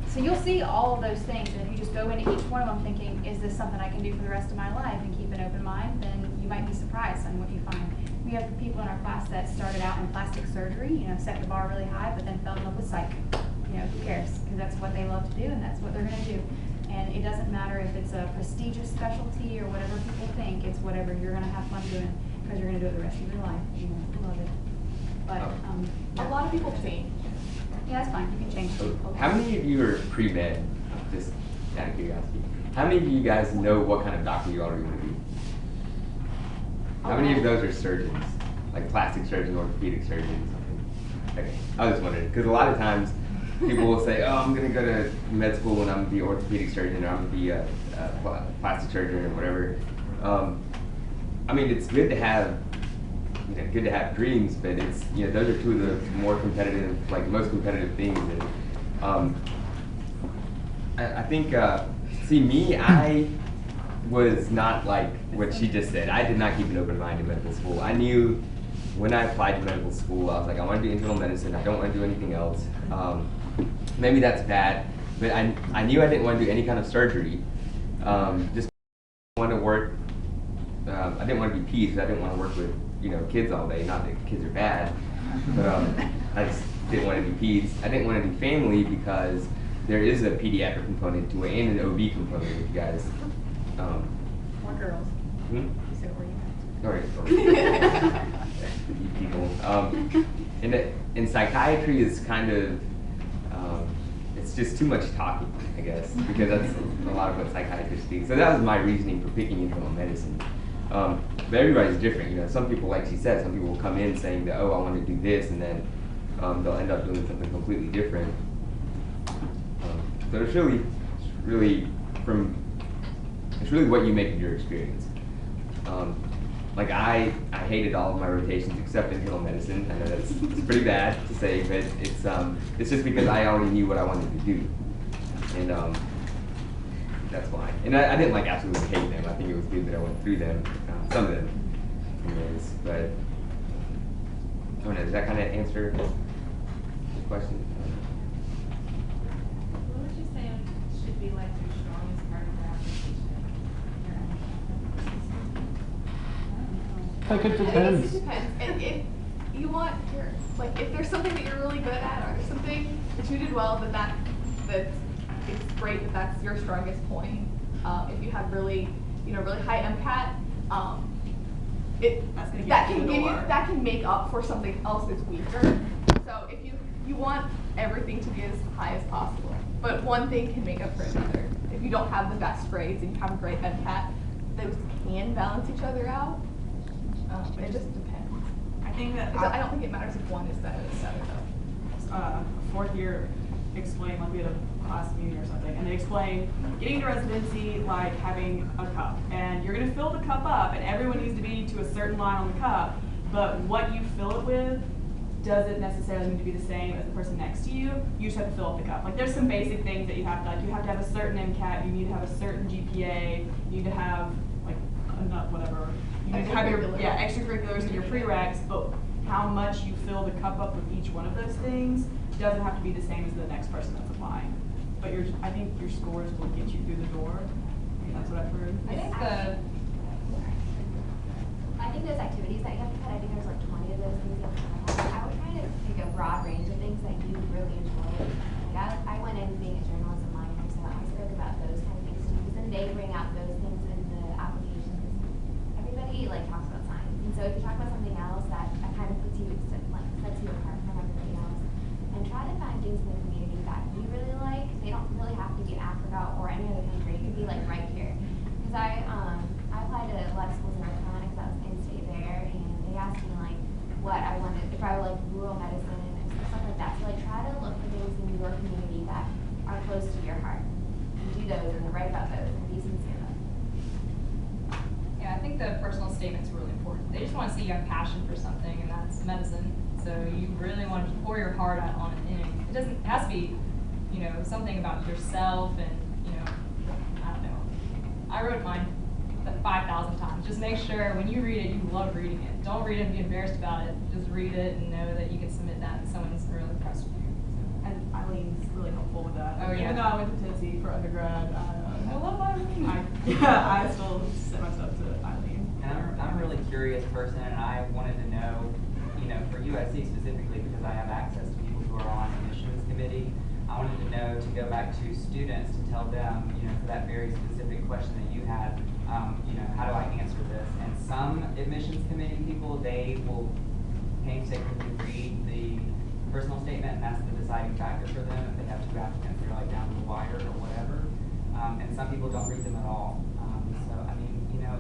So you'll see all of those things, and if you just go into each one of them thinking, is this something I can do for the rest of my life, and keep an open mind, then you might be surprised on what you find. We have people in our class that started out in plastic surgery, set the bar really high, but then fell in love with psych. Who cares? Because that's what they love to do, and that's what they're going to do. And it doesn't matter if it's a prestigious specialty or whatever people think, it's whatever you're going to have fun doing, because you're going to do it the rest of your life. You're going to love it. But A lot of people change. yeah, that's fine. You can change. How many of you are pre-med? Just out of curiosity. How many of you guys know what kind of doctor you already want to be? How many of those are surgeons? Like plastic surgeons, orthopedic surgeons, something? Okay, I was just wondering, because a lot of times people will say, oh, I'm going to go to med school and I'm going to be an orthopedic surgeon, or I'm going to be a plastic surgeon, or whatever. I mean, it's good to have, good to have dreams, but it's, those are two of the more competitive, most competitive things. And I think, see, me, I was not like what she just said. I did not keep an open mind in medical school. I knew when I applied to medical school, I was like, I want to do internal medicine. I don't want to do anything else. Maybe that's bad, but I knew I didn't want to do any kind of surgery. Just want to work. I didn't want to be peds. I didn't want to work with kids all day. Not that kids are bad, but I just didn't want to do peds. I didn't want to do family because there is a pediatric component to it and an OB component. If you guys. More girls. Hmm? You said where you People. And psychiatry is kind of, it's just too much talking, I guess, because that's a lot of what psychiatrists do. So that was my reasoning for picking internal medicine. But everybody's different, Some people, like she said, some people will come in saying that, oh, I want to do this, and then they'll end up doing something completely different. So it's really what you make of your experience. Like I hated all of my rotations except internal medicine. I know it's pretty bad to say, but it's just because I already knew what I wanted to do, and that's why. And I didn't absolutely hate them. I think it was good that I went through them, some of them, anyways. But I don't know. Does that kind of answer the question? What would you say should be like your strongest part of the application? Like it I guess depends. it depends. And if you want your, if there's something that you're really good at or something that you did well, then it's great that that's your strongest point. If you have really, really high MCAT, that can make up for something else that's weaker. So if you want everything to be as high as possible, but one thing can make up for another. If you don't have the best grades and you have a great MCAT, those can balance each other out. It just depends. I think that I don't think it matters if one is better than the other, though. Fourth year explained, we had a class meeting or something, and they explained getting to residency like having a cup, and you're going to fill the cup up, and everyone needs to be to a certain line on the cup, but what you fill it with doesn't necessarily need to be the same as the person next to you. You just have to fill up the cup. There's some basic things that you have to, you have to have a certain MCAT, you need to have a certain GPA, you need to have whatever. You need to have your extracurriculars and your prereqs, but how much you fill the cup up with each one of those things doesn't have to be the same as the next person that's applying. But I think your scores will get you through the door. That's what I've heard. I think those activities that you have to cut, I think there's 20 of those things you have to cut. I would try to pick a broad range of things that you really enjoy. I went in being a journalism minor, so I spoke about those kind of things too, because then they bring out those things in the application. Everybody talks about science, and so if you talk about something else that kind of sets you apart from everybody else, and try to find things in the community that you really like. They don't really have to be in Africa or any other country. It could be right here. Because I applied to a lot of schools in North Carolina because I was in-state there, and they asked me what I wanted, if I would rural medicine and stuff like that. So try to look for things in your community that are close to your heart, and do those and write about those and be sincere about them. Yeah, I think the personal statement's really important. They just want to see you have passion for something, and that's medicine. So you really want to pour your heart out on it. And it has to be, something about yourself, and I don't know. I wrote mine 5,000 times. Just make sure when you read it, you love reading it. Don't read it and be embarrassed about it. Just read it and know that you can submit that, and someone's really impressed with you. And Eileen's really helpful with that. Oh, yeah. Even though I went to Tennessee for undergrad, I love Eileen. I still sent my stuff to Eileen. And I'm a really curious person, and I wanted to know, for USC specifically, because I have access to people who are on admissions committee, I wanted to know, to go back to students, to tell them, for that very specific question that you had, how do I answer this? And some admissions committee people, they will painstakingly read the personal statement, and that's the deciding factor for them. If they have two applicants, they're down to the wire or whatever. And some people don't read them at all.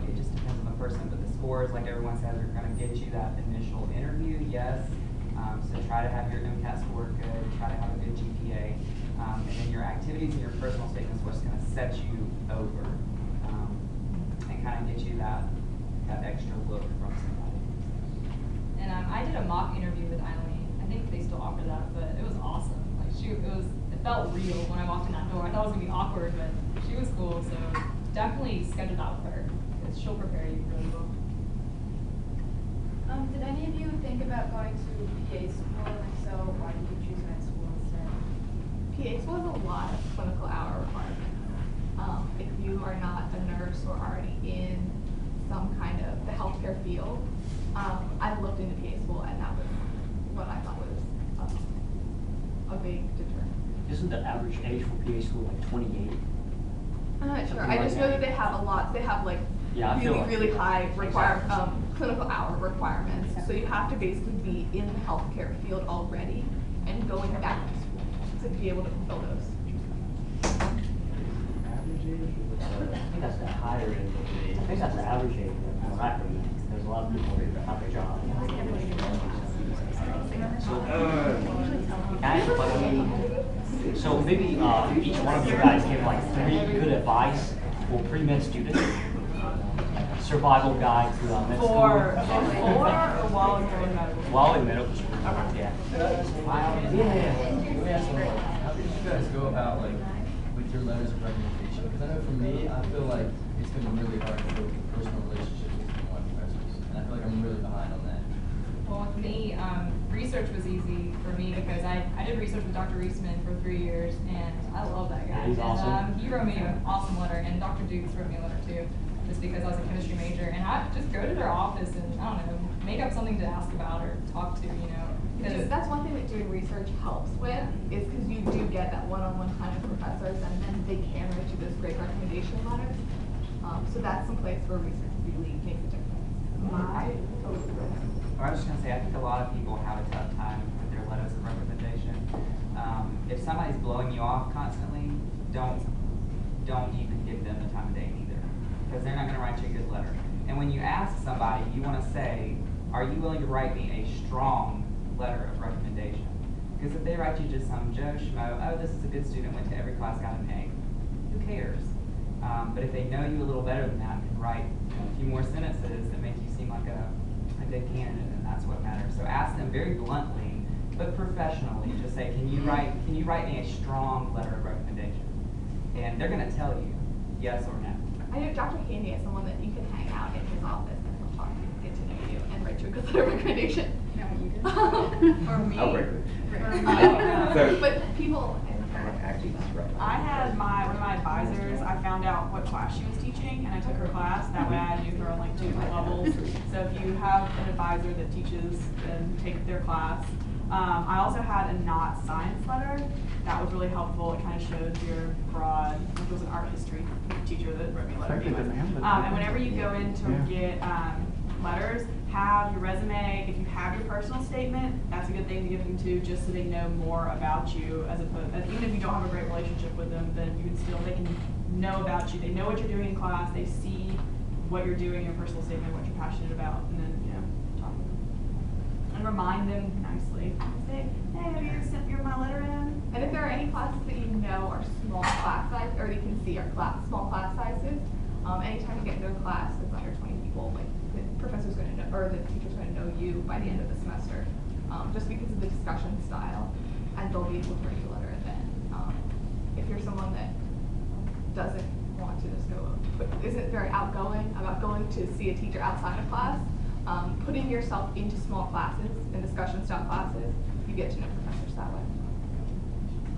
It just depends on the person, but the scores, like everyone says, are going to get you that initial interview, yes. So try to have your MCAT score good, try to have a good GPA, and then your activities and your personal statements are what's going to set you over, and kind of get you that extra look from somebody. And I did a mock interview with Eileen. I think they still offer that, but it was awesome. It felt real when I walked in that door. I thought it was gonna be awkward, but she was cool. So definitely schedule out with her, because she'll prepare you really well. Did any of you think about going to PA school, and if so, why did you choose med school instead? PA school has a lot of clinical hour requirements. If you are not a nurse nurse or already in some kind of the healthcare field. I looked into PA school, and that was what I thought was a big deterrent. Isn't the average age for PA school like 28? I'm not sure. Something I like just know that. that they have a lot. They have like Yeah, I feel really, like- really high Exactly. clinical hour requirements. So you have to basically be in the healthcare field already and going back to school to be able to fulfill those. Average age or I think that's the higher end of the age. I think that's the average age. That's right. There's a lot of people who have a job. So maybe each one of you guys give like 3 good advice for pre-med students. Survival guide to med school. For before or while you're in medical school? While in medical school, yeah. Let me ask you, how did you guys go about like with your letters of recommendation? Because I know for me, I feel like it's gonna be really hard to build personal relationships with my professors, and I feel like I'm really behind on that. Well, with me, research was easy for me because I did research with Dr. Reisman for 3 years, and I love that guy. He's awesome. And he wrote me an awesome letter, and Dr. Dukes wrote me a letter too, just because I was a chemistry major. And I just go to their office and, I don't know, make up something to ask about or talk to, you know. 'Cause That's one thing that doing research helps with, is because you do get that one-on-one time with professors, and then they can write you those great recommendation letters. So that's some place where research really makes a difference. I was just gonna say, I think a lot of people have a tough time with their letters of recommendation. If somebody's blowing you off constantly, don't even give them the time of day either, because they're not gonna write you a good letter. And when you ask somebody, you wanna say, are you willing to write me a strong letter of recommendation? Because if they write you just some Joe Schmo, oh, this is a good student, went to every class, got an A, who cares? But if they know you a little better than that, can write a few more sentences that make you seem like a good candidate, and that's what matters. So ask them very bluntly, but professionally. Just say, can you write me a strong letter of recommendation? And they're going to tell you yes or no. I know Dr. Handy is someone that you can hang out in his office and he'll talk to you, get to know you, and write you a good letter of recommendation. No, you did. Or me. I'll break it. So- But people. Actually, that's right. I had one of my advisors, I found out what class she was teaching, and I took her class. That way I knew her on like 2 different levels. So if you have an advisor that teaches, then take their class. I also had a not science letter. That was really helpful. It kind of showed your broad, which was an art history teacher that wrote me a letter. Effective anyways. demand. And whenever you go in to get letters, have your resume. If you have your personal statement, that's a good thing to give them too, just so they know more about you. As even if you don't have a great relationship with them, then you can still, they can know about you. They know what you're doing in class. They see what you're doing in your personal statement, what you're passionate about, and then talk with them and remind them nicely. Say, hey, have you sent my letter in? And if there are any classes that you know are small class size, or you can see are small class sizes, anytime you get into a class that's under 20 people, like the professor's going to know, or the teacher's going to know you by the end of the semester, just because of the discussion style, and they'll be able to write you a letter. And then, if you're someone that doesn't want to just go, but isn't very outgoing about going to see a teacher outside of class, putting yourself into small classes and discussion style classes, you get to know professors that way.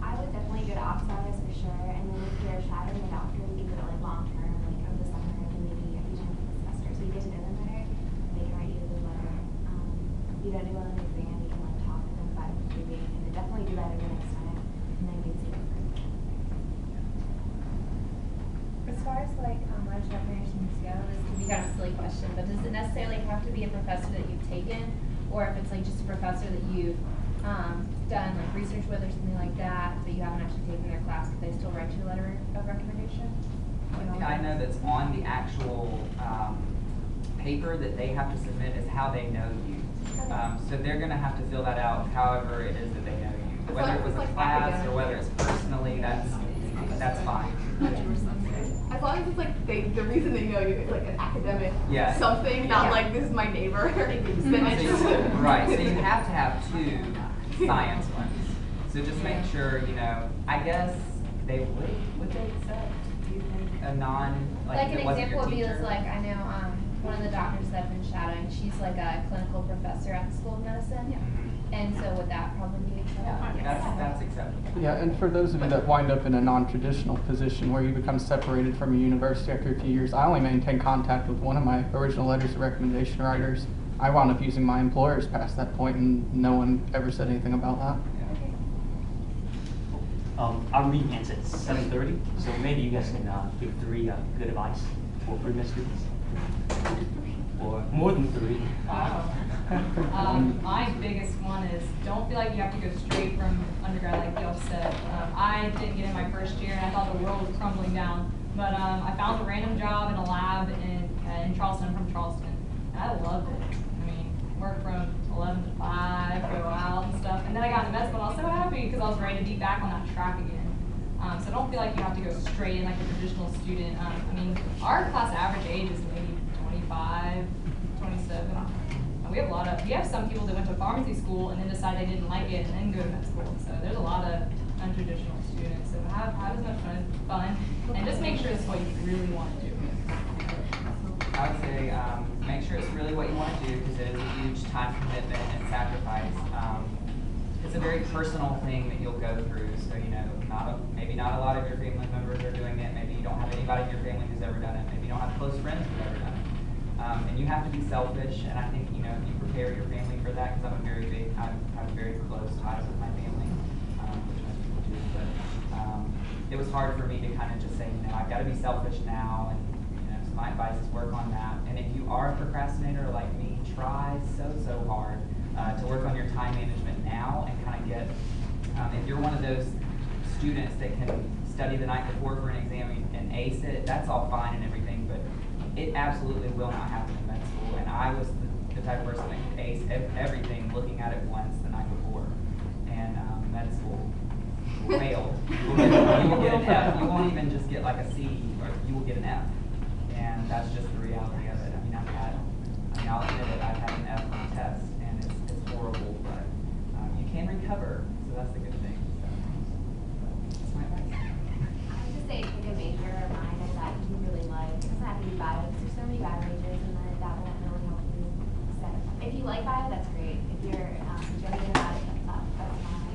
I would definitely go to office hours for sure, and then if you're shadowing a doctor, we can do it like long term, like over the summer, and maybe a few times in the semester, so you get to know them better. They can write you a good letter. If you don't do well in the exam, you can like talk to them about improving, and then definitely do that again next time, and then you can see improvement. As far as like letters of recommendations go, this could be kind of a silly question, but does it necessarily have to be a professor that you've taken, or if it's like just a professor that you've done like research with or something like that, but you haven't actually taken their class, could they still write you a letter of recommendation? One thing I know that's on the actual paper that they have to submit is how they know you. So they're going to have to fill that out however it is that they know you. Whether it was a class or whether it's personally, that's fine. As long as it's like the reason they know you is like an academic something, not like this is my neighbor. Right, so you have to have 2 science ones. So just make sure, I guess they would they accept, do you think, a non, Like if an it wasn't example your would be teacher? is like, I know one of the doctors that I've been shadowing, she's like a clinical professor at the School of Medicine. Mhm. And so would that probably be acceptable? That's acceptable. Yeah, and for those of you that wind up in a non-traditional position where you become separated from a university after a few years, I only maintain contact with one of my original letters of recommendation writers. I wound up using my employers past that point, and no one ever said anything about that. Our meeting ends at 7:30, so maybe you guys can give 3 good advice for pre-med students, or more than 3. My biggest one is don't feel like you have to go straight from undergrad like y'all said. I didn't get in my first year and I thought the world was crumbling down, but I found a random job in a lab in Charleston. I'm from Charleston, and I loved it. I mean, work from 11 to 5, go out and stuff, and then I got into med school and I was so happy because I was ready to be back on that track again. So don't feel like you have to go straight in like a traditional student. I mean, our class average age is maybe 25, 27. We have some people that went to pharmacy school and then decided they didn't like it and then go to med school. So there's a lot of untraditional students. So have as much fun and just make sure it's what you really want to do. I would say make sure it's really what you want to do, because it is a huge time commitment and sacrifice. It's a very personal thing that you'll go through. So maybe not a lot of your family members are doing it. Maybe you don't have anybody in your family who's ever done it. Maybe you don't have close friends who've ever done it. And you have to be selfish, and I think, if you prepare your family for that, because I have very close ties with my family, which most people do, but it was hard for me to kind of just say, I've got to be selfish now, and so my advice is work on that. And if you are a procrastinator like me, try so hard to work on your time management now and kind of get, if you're one of those students that can study the night before for an exam and ace it, that's all fine and everything, but it absolutely will not happen in med school, and I was the type of person that could ace everything looking at it once the night before, and med school failed. You will get an F. You won't even just get like a C, or you will get an F, and that's just the reality of it. I'll admit it, I've had an F on a test, and it's horrible, but you can recover, so that's the good thing. So, that's my advice. I would just say pick a major or minor that you really like. It doesn't have to be bio, because there's so many bio majors, and then that won't really help you. So if you like bio, that's great. If you're genuine about it, that's fine.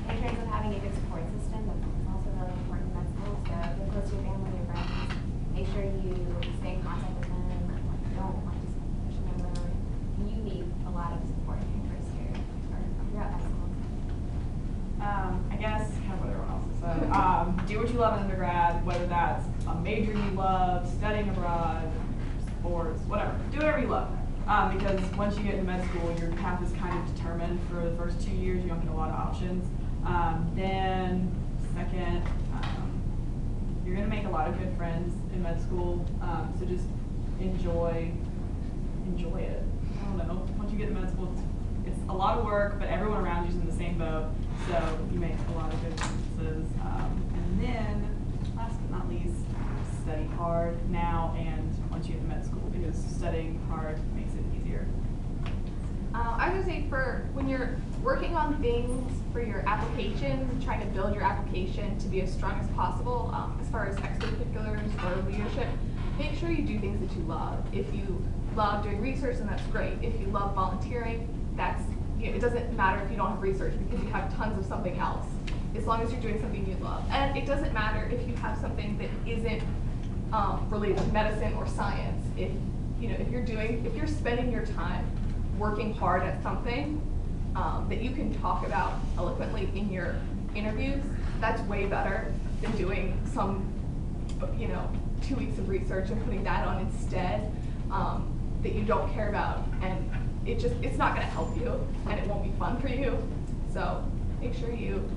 In terms of having a good support system, that's also really important in med school. So if you're close to your family, your friends, make sure you stay in contact with them. Don't just push them over. You need a lot of support in your first year or throughout high school. I guess kind of what everyone else has said. Do what you love in undergrad, whether that's a major you love, studying abroad, sports, whatever. Do whatever you love. Because once you get into med school, your path is kind of determined for the first 2 years. You don't get a lot of options. Then, second, you're going to make a lot of good friends in med school. So just enjoy it. I don't know. Once you get to med school, it's a lot of work, but everyone around you's in the same boat. So you make a lot of good differences. And then, last but not least, study hard now and once you get to med school, because studying hard makes it easier. I would say for when you're working on things for your application, trying to build your application to be as strong as possible, as far as extracurriculars or leadership, make sure you do things that you love. If you love doing research, then that's great. If you love volunteering, it doesn't matter if you don't have research because you have tons of something else, as long as you're doing something you love. And it doesn't matter if you have something that isn't related to medicine or science. If you're spending your time working hard at something that you can talk about eloquently in your interviews, that's way better than doing some 2 weeks of research and putting that on instead that you don't care about, and it's not going to help you and it won't be fun for you. So make sure you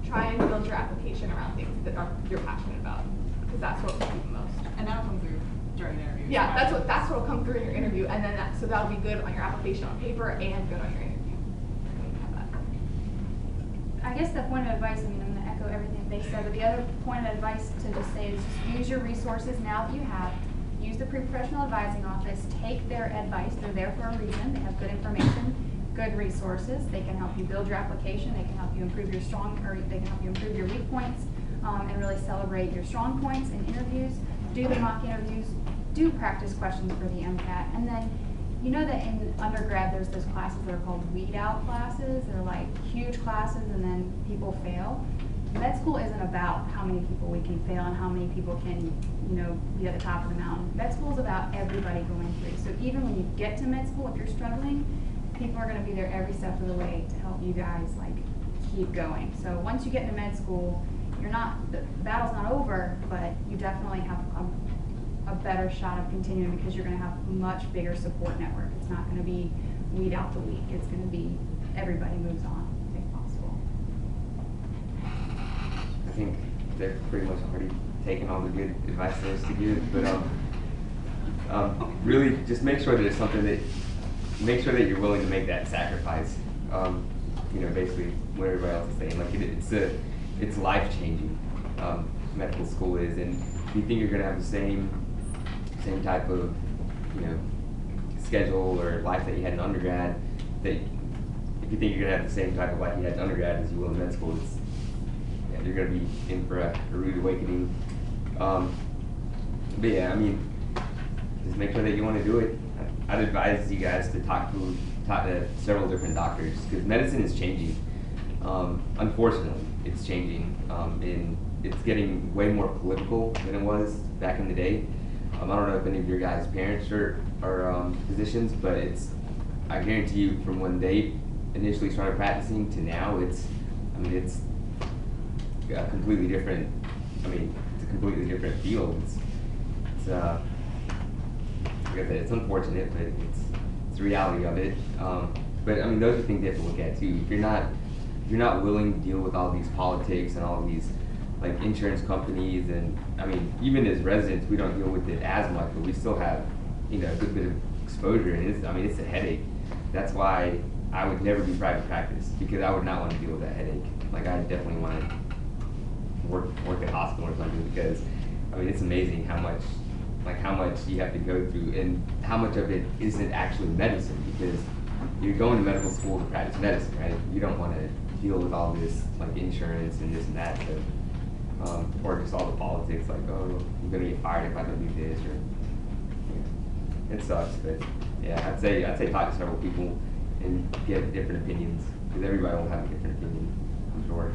try and build your application around things that you're passionate about, because that's what will help you the most. And that'll come through during the interview. Yeah, that's what will come through in your interview, and then that'll be good on your application on paper and good on your interview. I guess the point of advice, I'm going to echo everything they said, but the other point of advice to just say is just use your resources now that you have. Use the pre-professional advising office. Take their advice. They're there for a reason. They have good information, good resources. They can help you build your application. They can help you improve they can help you improve your weak points and really celebrate your strong points in interviews. Do the mock interviews. Do practice questions for the MCAT. And then you know that in undergrad, there's those classes that are called weed out classes. They're like huge classes and then people fail. Med school isn't about how many people we can fail and how many people can, you know, be at the top of the mountain. Med school is about everybody going through. So even when you get to med school, if you're struggling, people are gonna be there every step of the way to help you guys like keep going. So once you get into med school, the battle's not over, but you definitely have a better shot of continuing because you're gonna have a much bigger support network. It's not gonna be weed out the weak. It's gonna be everybody moves on, if possible. I think they've pretty much already taken all the good advice there is to give, but really just make sure that it's something that, make sure that you're willing to make that sacrifice. You know, basically what everybody else is saying, like it's life changing. Medical school is, and if you think you're gonna have the same type of, you know, schedule or life that you had in undergrad, that if you think you're gonna have the same type of life you had in undergrad as you will in med school, you're going to be in for a rude awakening. But yeah, I mean, just make sure that you want to do it. I'd advise you guys to talk to several different doctors because medicine is changing. Unfortunately, it's changing, and it's getting way more political than it was back in the day. I don't know if any of your guys' parents are physicians, but I guarantee you from when they initially started practicing to now, it's a completely different, it's a completely different field. It's like I said, it's unfortunate, but it's the reality of it. But I mean, those are things you have to look at too. If you're not willing to deal with all these politics and all these like insurance companies, and I mean, even as residents, we don't deal with it as much, but we still have, you know, a good bit of exposure, and it's a headache. That's why I would never do private practice, because I would not want to deal with that headache. Like, I definitely want to work at a hospital or something, because I mean, it's amazing how much you have to go through and how much of it isn't actually medicine, because you're going to medical school to practice medicine, right? You don't want to deal with all this like insurance and this and that, or just all the politics, like, oh, I'm gonna get fired if I don't do this, or it sucks. But yeah, I'd say talk to several people and get different opinions, because everybody will have a different opinion, I'm sure.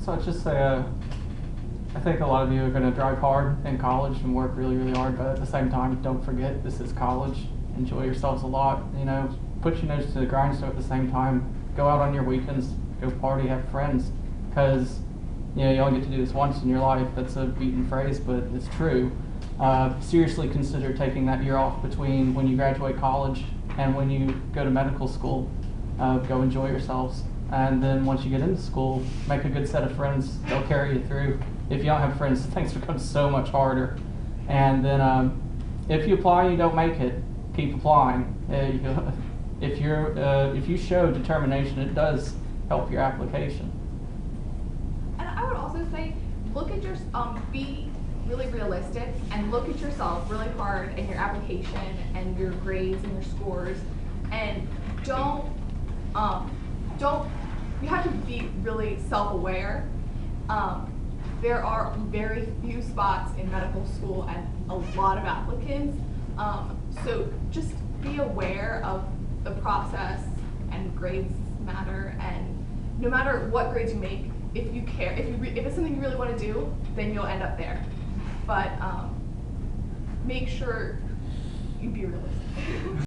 So I'd just say, I think a lot of you are going to drive hard in college and work really, really hard, but at the same time, don't forget this is college. Enjoy yourselves a lot. You know, put your nose to the grindstone at the same time. Go out on your weekends, go party, have friends, because you know you only get to do this once in your life. That's a beaten phrase, but it's true. Seriously consider taking that year off between when you graduate college and when you go to medical school. Go enjoy yourselves. And then once you get into school, make a good set of friends. They'll carry you through. If you don't have friends, things become so much harder. And then if you apply and you don't make it, keep applying. If you show determination, it does help your application. And I would also say, look at your, be really realistic and look at yourself really hard in your application and your grades and your scores, and you have to be really self-aware. There are very few spots in medical school and a lot of applicants. So just be aware of the process, and grades matter, and no matter what grades you make, if you care, if it's something you really want to do, then you'll end up there. But make sure you be realistic.